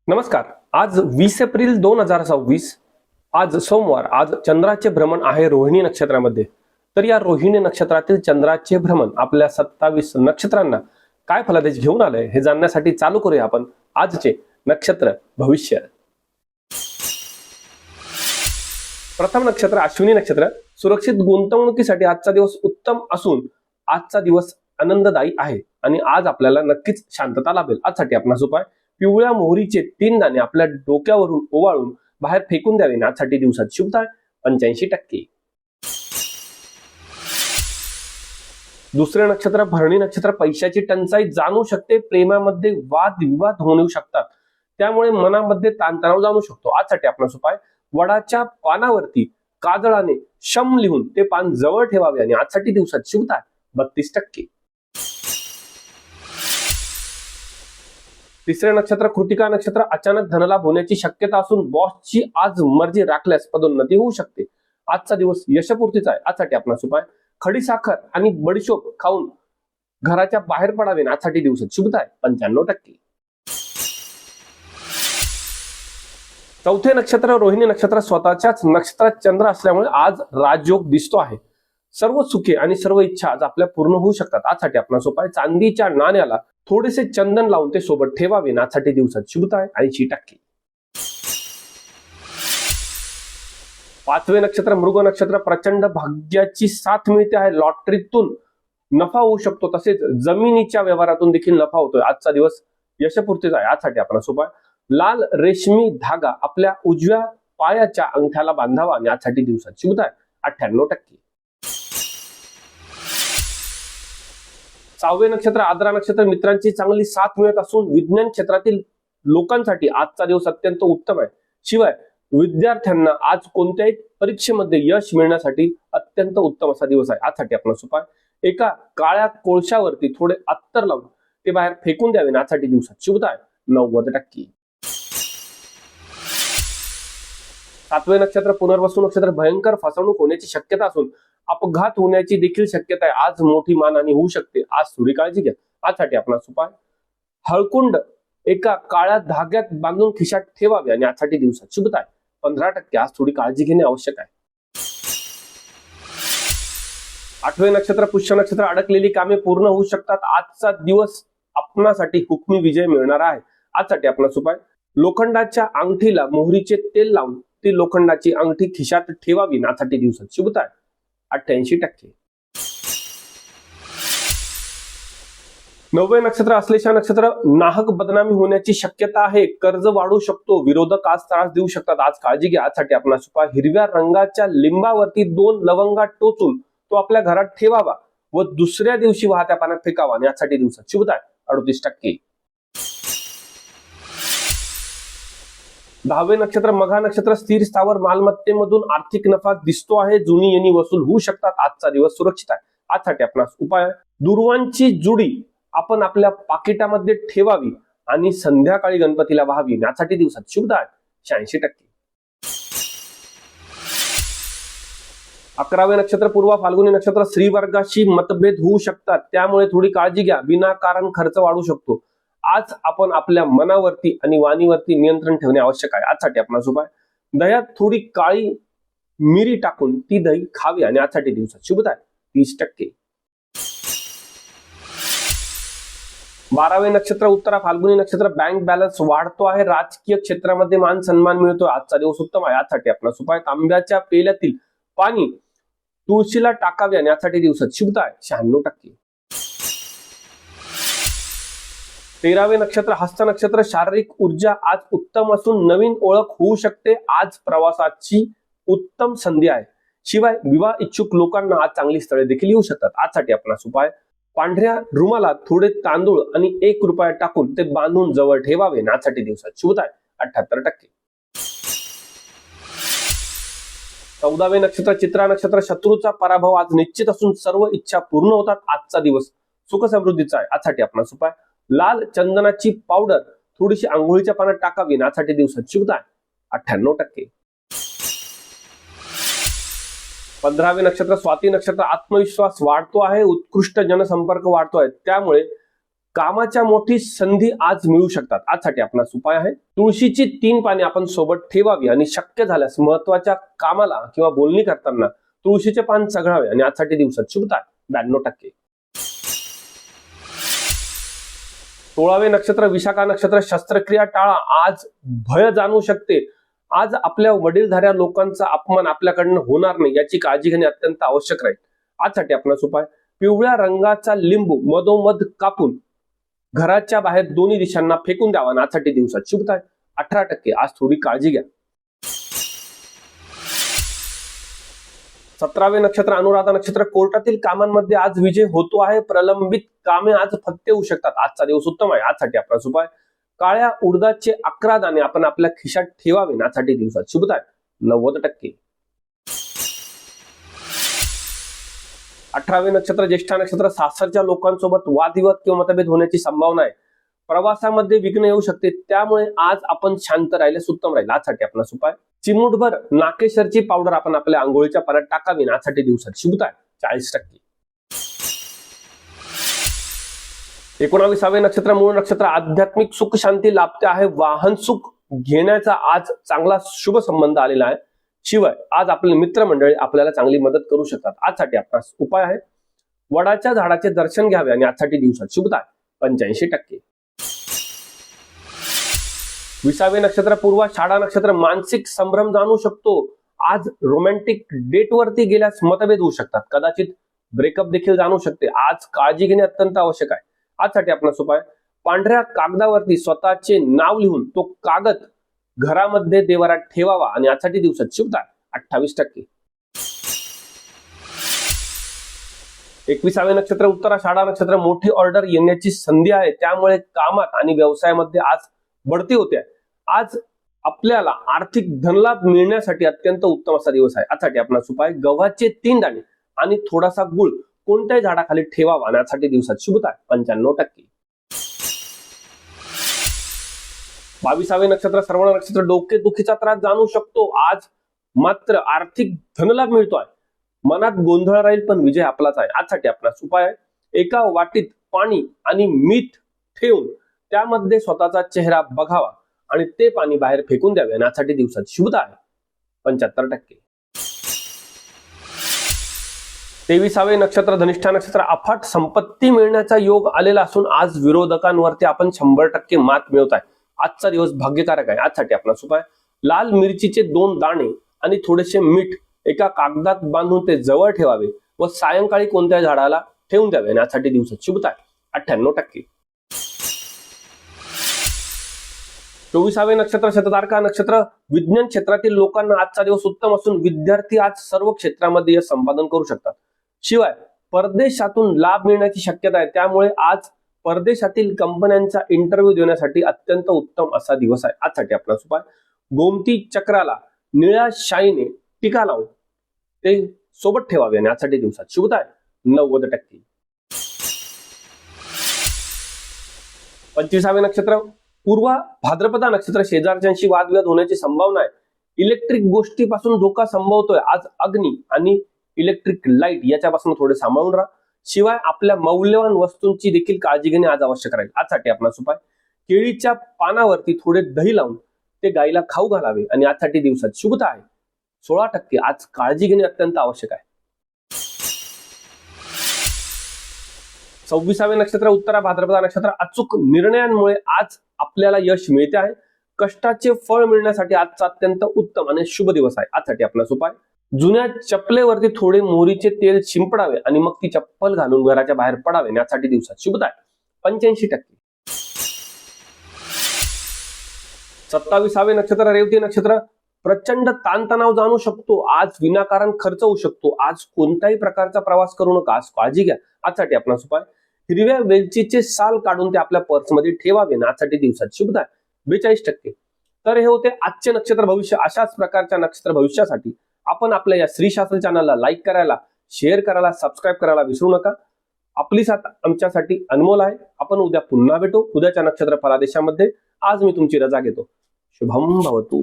नमस्कार. आज 20 एप्रिल 2026. आज सोमवार. आज चंद्राचे भ्रमण आहे रोहिणी नक्षत्रामध्ये. तर या रोहिणी नक्षत्रातील चंद्राचे भ्रमण आपल्या 27 नक्षत्रांना काय फलादेश घेऊन आलंय हे जाणण्यासाठी चालू करूया आपण आजचे नक्षत्र भविष्य. प्रथम नक्षत्र अश्विनी नक्षत्र. सुरक्षित गुंतवणुकीसाठी आजचा दिवस उत्तम असून आजचा दिवस आनंददायी आहे आणि आज आपल्याला नक्कीच शांतता लाभेल. आजसाठी आपणास उपाय: पिवळ्या मोहरीचे 3 दाणे आपल्या डोक्यावरून ओवाळून बाहेर फेकून द्यावे. आजसाठी दिवसात शुभता 85%. दुसरे नक्षत्र भरणी नक्षत्र. पैशाची टंचाई जाणू शकते. प्रेमामध्ये वाद विवाद होऊ शकतात, त्यामुळे मनामध्ये ताणतणाव जाणू शकतो. आजसाठी आपणास उपाय: वडाच्या पानावरती काजळाने शम लिहून ते पान जवळ ठेवावे आणि आजसाठी दिवसात शुभता 32%. तिसरे नक्षत्र कृतिका नक्षत्र. अचानक धनलाभ होण्याची शक्यता असून बॉसची आज मर्जी राखल्यास पदोन्नती होऊ शकते. आजचा दिवस यशपूर्तीचा आहे. आजसाठी आपणास उपाय: खडीसाखर आणि बडीशोप खाऊन घराच्या बाहेर पडावे. आजसाठी दिवसात शुभता 95%. चौथे नक्षत्र रोहिणी नक्षत्र. स्वतःच्याच नक्षत्रात चंद्र असल्यामुळे आज राजयोग दिसतो आहे. सर्व सुखे आणि सर्व इच्छा आज आपल्या पूर्ण होऊ शकतात. आजसाठी आपणास उपाय: चांदीच्या नाण्याला थोडेसे चंदन लावून ते सोबत ठेवावे. आजसाठी दिवसात शुभता 80%. पाचवे नक्षत्र मृग नक्षत्र. प्रचंड भाग्याची साथ मिळते आहे. लॉटरीतून नफा होऊ शकतो, तसेच जमिनीच्या व्यवहारातून देखील नफा होतोय. आजचा दिवस यशपूर्तीचा आहे. आजसाठी आपणास उपाय: लाल रेशमी धागा आपल्या उजव्या पायाच्या अंगठ्याला बांधावा आणि आजसाठी दिवसात शुभता 98%. सहावे नक्षत्र आद्रा नक्षत्र. मित्रांची चांगली साथ मिळत असून विज्ञान क्षेत्रातील लोकांसाठी आजचा दिवस अत्यंत उत्तम आहे. शिवाय विद्यार्थ्यांना आज कोणत्याही परीक्षेमध्ये यश मिळण्यासाठी अत्यंत उत्तम असा दिवस आहे. आजसाठी आपणास उपाय: एका काळ्या कोळशावरती थोडे अत्तर लावून ते बाहेर फेकून द्यावे. आजसाठी दिवसात शुभता 90%. सातवे नक्षत्र पुनर्वसू नक्षत्र. भयंकर फसवणूक होण्याची शक्यता असून अपघात होण्याची देखील शक्यता आहे. आज मोठी मानहानी होऊ शकते. आज थोडी काळजी घ्या. आजसाठी आपणास उपाय: हळकुंड एका काळ्या धाग्यात बांधून खिशात ठेवावे आणि आजसाठी दिवसात शुभता 15%. आज थोडी काळजी घेणे आवश्यक आहे. आठवे नक्षत्र पुष्य नक्षत्र. अडकलेली कामे पूर्ण होऊ शकतात. आजचा दिवस आपणासाठी हुकमी विजय मिळणार आहे. आजसाठी आपणास उपाय: लोखंडाच्या अंगठीला मोहरीचे तेल लावून ती लोखंडाची अंगठी खिशात ठेवावी. आजसाठी दिवसात शुभता 88%. नववे नक्षत्र अश्लेषा नक्षत्र. नाहक बदनामी होण्याची शक्यता आहे. कर्ज वाढू शकतो. विरोधक आज त्रास देऊ शकतात. आज काळजी घ्या. आजसाठी आपणास उपाय: हिरव्या रंगाच्या लिंबावरती 2 लवंगा टोचून तो आपल्या घरात ठेवावा व दुसऱ्या दिवशी वाहत्या पाण्यात फेकावा आणि यासाठी दिवसात शुभता 38%. 10वे नक्षत्र मघा नक्षत्र. स्थिर स्थावर मालमत्तेमधून आर्थिक नफा दिसतो आहे. जुनी येणी वसूल होऊ शकतात. आजचा दिवस सुरक्षित आहे. आजसाठी आपणास उपाय: दुर्वांची जुडी आपण आपल्या पाकिटामध्ये ठेवावी आणि संध्याकाळी गणपतीला वाहावी. यासाठी दिवसात शुभता 86%. 11वे नक्षत्र पूर्वा फाल्गुनी नक्षत्र. स्त्री वर्गाशी मतभेद होऊ शकतात, त्यामुळे थोडी काळजी घ्या. विनाकारण खर्च वाढू शकतो. आज आपण आपल्या मनावरती आणि वाणीवरती नियंत्रण ठेवणे आवश्यक आहे. आजसाठी आपणास उपाय: दह्यात थोडी काळी मिरी टाकून ती दही खावी आणि आजसाठी दिवसात शुभता 30%. 12वे नक्षत्र उत्तरा फाल्गुनी नक्षत्र. बँक बॅलन्स वाढतो आहे. राजकीय क्षेत्रामध्ये मान सन्मान मिळतो. आजचा दिवस उत्तम आहे. आजसाठी आपणास उपाय: तांब्याच्या पेल्यातील पाणी तुळशीला टाकावे आणि यासाठी दिवसात शुभता 96%. 13वे नक्षत्र हस्त नक्षत्र. शारीरिक ऊर्जा आज उत्तम असून नवीन ओळख होऊ शकते. आज प्रवासाची उत्तम संधी आहे. शिवाय विवाह इच्छुक लोकांना आज चांगली स्थळे देखील येऊ शकतात. आजसाठी आपणास उपाय: पांढऱ्या रुमालात थोडे तांदूळ आणि 1 रुपया टाकून ते बांधून जवळ ठेवावे. यासाठी दिवसात शुभता 78%. 14वे नक्षत्र चित्रा नक्षत्र. शत्रूचा पराभव आज निश्चित असून सर्व इच्छा पूर्ण होतात. आजचा दिवस सुख समृद्धीचा आहे. आजसाठी आपणास उपाय: लाल चंदनाची पावडर थोडीशी आंघोळीच्या पाण्यात टाकावी. यासाठी दिवसात शुभता 98%. 15वे नक्षत्र स्वाती नक्षत्र आत्मविश्वास वाढतो आहे, उत्कृष्ट जनसंपर्क वाढतो आहे, त्यामुळे कामाच्या मोठी संधी आज मिळू शकतात. आजसाठी आपणास उपाय आहे तुळशीची 3 पाने आपण सोबत ठेवावी आणि शक्य झाल्यास महत्वाच्या कामाला किंवा बोलणी करताना तुळशीचे पान चघळावे आणि आजसाठी दिवसात शुभता 92%. 16वे नक्षत्र विशाखा नक्षत्र शस्त्रक्रिया टाळा, आज भय जाणवू शकते. आज आपल्या वडीलधाऱ्या लोकांचा अपमान आपल्याकडनं होणार नाही याची काळजी घेणे अत्यंत आवश्यक राहील. आजसाठी आपणास उपाय पिवळ्या रंगाचा लिंबू मधोमध कापून घराच्या बाहेर दोन्ही दिशांना फेकून द्यावा आणि आजसाठी दिवसात शुभता 18%. आज थोडी काळजी घ्या. 17वे नक्षत्र अनुराधा नक्षत्र कोर्टातील कामांमध्ये आज विजय होतो आहे, प्रलंबित कामे आज फत्ते होऊ शकतात. आजचा दिवस उत्तम आहे. आजसाठी आपणास उपाय काळ्या उडदाचे 11 दाणे आपण आपल्या खिशात ठेवावे. आजसाठी दिवसात शुभता 90%. 18वे नक्षत्र ज्येष्ठा नक्षत्र सासरच्या लोकांसोबत वादविवाद किंवा मतभेद होण्याची संभावना आहे. प्रवासामध्ये विघ्न येऊ शकते, त्यामुळे आज आपण शांत राहिल्यास उत्तम राहील. आजसाठी आपणास उपाय चिमूटभर नाकेशरची पावडर आपण आपल्या आंघोळीच्या पाण्यात टाकावी. आजसाठी दिवसात शुभता 40%. 19वे नक्षत्र मूळ नक्षत्र आध्यात्मिक सुख शांती लाभते आहे, वाहन सुख घेण्याचा आज चांगला शुभ संबंध आलेला आहे. शिवाय आज आपले मित्रमंडळी आपल्याला चांगली मदत करू शकतात. आजसाठी आपणास उपाय आहे वडाच्या झाडाचे दर्शन घ्यावे आणि आजसाठी दिवसात शुभता 85%. 20वे नक्षत्र पूर्व शाळा नक्षत्र मानसिक संभ्रम जाणू शकतो. आज रोमॅन्टिक डेट वरती गेल्यास मतभेद होऊ शकतात, कदाचित ब्रेकअप देखील जाणू शकते. आज काळजी घेणे अत्यंत आवश्यक आहे. आजसाठी आपणास उपाय पांढऱ्या कागदावरती स्वतःचे नाव लिहून तो कागद घरामध्ये देवारात ठेवावा आणि आजसाठी दिवसात शुभता 28%. 21वे नक्षत्र उत्तरा शाळा नक्षत्र मोठी ऑर्डर येण्याची संधी आहे, त्यामुळे कामात आणि व्यवसायामध्ये आज बढती होते. आज आपल्याला आर्थिक धनलाभ मिळण्यासाठी अत्यंत उत्तम असा दिवस आहे. आजसाठी आपणास उपाय गव्हाचे 3 दाणे आणि थोडासा गुळ कोणत्याही झाडाखाली ठेवावा आणि आजसाठी दिवसात शुभता 95%. 22वे नक्षत्र श्रवण नक्षत्र डोके दुखीचा त्रास जाणू शकतो. आज मात्र आर्थिक धनलाभ मिळतोय, मनात गोंधळ राहील पण विजय आपलाच आहे. आजसाठी आपणास उपाय आहे एका वाटीत पाणी आणि मीठ ठेवून त्यामध्ये स्वतःचा चेहरा बघावा आणि ते पाणी बाहेर फेकून द्यावे आणि आजसाठी दिवसात शुभता आहे 75%. 23वे नक्षत्र धनिष्ठा नक्षत्र अफाट संपत्ती मिळण्याचा योग आलेला असून आज विरोधकांवरती आपण 100% मात मिळवत आहे. आजचा दिवस भाग्यकारक आहे. आजसाठी आपणास उपाय लाल मिरचीचे 2 दाणे आणि थोडेसे मीठ एका कागदात बांधून ते जवळ ठेवावे व सायंकाळी कोणत्या झाडाला ठेवून द्यावे आणि आजसाठी दिवसात शुभता आहे 98%. 24वे नक्षत्र शततारका नक्षत्र विज्ञान क्षेत्रातील लोकांना आजचा दिवस उत्तम असून विद्यार्थी आज सर्व क्षेत्रामध्ये यश संपादन करू शकतात. शिवाय परदेशातून लाभ मिळण्याची शक्यता आहे, त्यामुळे आज परदेशातील कंपन्यांचा इंटरव्ह्यू देण्यासाठी अत्यंत उत्तम असा दिवस आहे. आजसाठी आपणास उपाय गोमती चक्राला निळ्या शाईने टीका लावून ते सोबत ठेवावे आणि आजसाठी दिवसात शुभता आहे 90%. 25वे नक्षत्र पूर्व भाद्रपदा नक्षत्र शेजारच्यांशी वादविवाद होण्याची संभावना आहे. इलेक्ट्रिक गोष्टीपासून धोका संभवतोय. आज अग्नी आणि इलेक्ट्रिक लाईट याच्यापासून थोडे सांभाळून राहा. शिवाय आपल्या मौल्यवान वस्तूंची देखील काळजी घेणे आज आवश्यक राहील. आजसाठी आपणास उपाय केळीच्या पानावरती थोडे दही लावून ते गायीला खाऊ घालावे आणि आजसाठी दिवसात शुभता आहे 16%. आज काळजी घेणे अत्यंत आवश्यक आहे. 26वे नक्षत्र उत्तरा भाद्रपदा नक्षत्र अचूक निर्णयांमुळे आज आपल्याला यश मिळते आहे. कष्टाचे फळ मिळण्यासाठी आजचा अत्यंत उत्तम आणि शुभ दिवस आहे. आजसाठी आपणास उपाय जुन्या चप्पलेवरती थोडे मोहरीचे तेल शिंपडावे आणि मग ती चप्पल घालून घराच्या बाहेर पडावे. यासाठी दिवसात शुभता आहे 85%. 27वे नक्षत्र रेवती नक्षत्र प्रचंड ताणतणाव जाणू शकतो. आज विनाकारण खर्च होऊ शकतो. आज कोणत्याही प्रकारचा प्रवास करू नका. आज काळजी घ्या. आजसाठी आपणास उपाय हिरव्या वेलचीचे साल काढून ते आपल्या पर्समध्ये ठेवावे. आजसाठी दिवसात शुभता आहे 42%. तर हे होते आजचे नक्षत्र भविष्य. अशाच प्रकारच्या नक्षत्र भविष्यासाठी आपण आपल्या या श्री शास्त्र चॅनलला लाईक करायला, शेअर करायला, सबस्क्राईब करायला विसरू नका. आपली साथ आमच्यासाठी अनमोल आहे. आपण उद्या पुन्हा भेटू उद्याच्या नक्षत्र फलादेशामध्ये. आज मी तुमची रजा घेतो. शुभम भवतु.